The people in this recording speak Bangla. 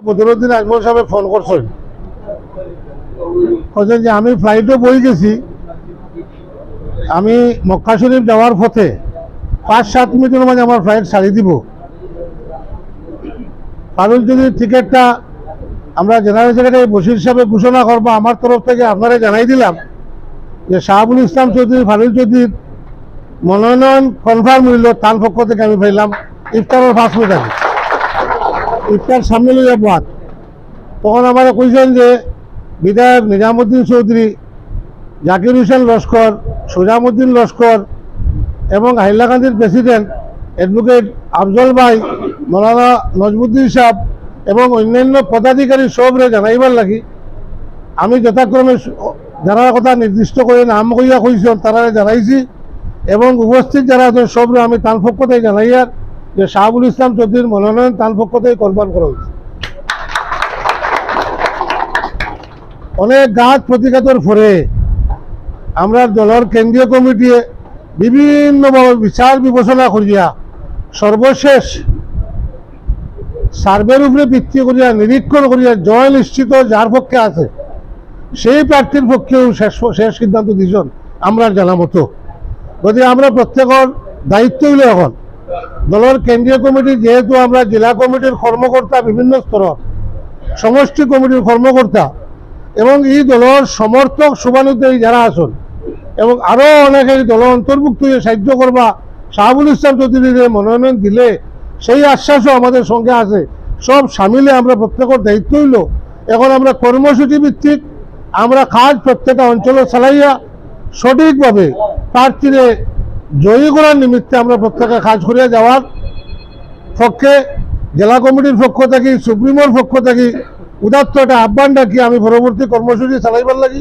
বদরুদ্দিন আজমল সাহেব ফোন করছেন, বলছেন যে আমি ফ্লাইটে বই গেছি, আমি মক্কা শরীফ যাওয়ার পথে 5-7 মিনিটের মাঝে আমার ফ্লাইট ছাড়ি দিব। ফারুল যদি টিকিটটা আমরা জেনারেল সেক্রেটারি বশির সাহেব ঘোষণা করবো, আমার তরফ থেকে আপনারা জানাই দিলাম যে শাহাবুল ইসলাম চৌধুরী ফারুল চৌধুরীর মনোনয়ন কনফার্ম হইল। তার পক্ষ থেকে আমি পাইলাম ইফতারের 5 মিনিট আগে, ইফতার সামনে লইয়া বাদ। তখন আমার কইছেন যে বিধায়ক নিজামুদ্দিন চৌধুরী, জাকির হোসেন লস্কর, সুজামুদ্দিন লস্কর এবং হাইলাকান্দির প্রেসিডেন্ট অ্যাডভোকেট আফজল ভাই, মৌলানা নজমুদ্দিন সাহেব এবং অন্যান্য পদাধিকারী সবরে জানাইবার লাগি আমি যথাক্রমে যারা কথা নির্দিষ্ট করে নাম কইয়া কইছেন তারা জানাইছি এবং উপস্থিত যারা আছেন সবরে আমি তার পক্ষ থেকে জানাইয়ার যে শাহাবুল ইসলাম চৌধুরীর মনোনয়ন তার পক্ষ থেকে কোরবান করা হয়েছে। অনেক ঘাত প্রতিঘাতর পরে আমরা দলের কেন্দ্রীয় কমিটি বিভিন্নভাবে বিচার বিবেচনা করিয়া সর্বশেষ সার্ভের উপরে ভিত্তি করিয়া নিরীক্ষণ করিয়া জয় নিশ্চিত যার পক্ষে আছে সেই প্রার্থীর পক্ষেও শেষ সিদ্ধান্ত দিয়েছেন আমরা জানা মতো। গতিকে আমরা প্রত্যেকের দায়িত্ব হইল এখন দলের কেন্দ্রীয় কমিটি, যেহেতু আমরা জেলা কমিটির কর্মকর্তা, বিভিন্ন স্তরের সমষ্টি কমিটির কর্মকর্তা এবং এই দলের সমর্থক শুভানুদ্দায়ী যারা আছেন এবং আরও অনেকে দল অন্তর্ভুক্ত হয়ে সাহায্য করবা শাহাবুল ইসলাম চৌধুরীর মনোনয়ন দিলে সেই আশ্বাসও আমাদের সঙ্গে আছে। সব সামিলে আমরা প্রত্যেকের দায়িত্ব হইল এখন আমরা কর্মসূচি ভিত্তিক আমরা কাজ প্রত্যেকটা অঞ্চলে চালাইয়া সঠিকভাবে প্রার্থীরে জয়ী করার নিমিত্তে আমরা প্রত্যেকে কাজ করিয়া যাওয়ার পক্ষে জেলা কমিটির পক্ষ থেকে, সুপ্রিমোর পক্ষ থেকে উদাত্ত একটা আহ্বান ডাকি আমি পরবর্তী কর্মসূচি চালাইবার লাগি।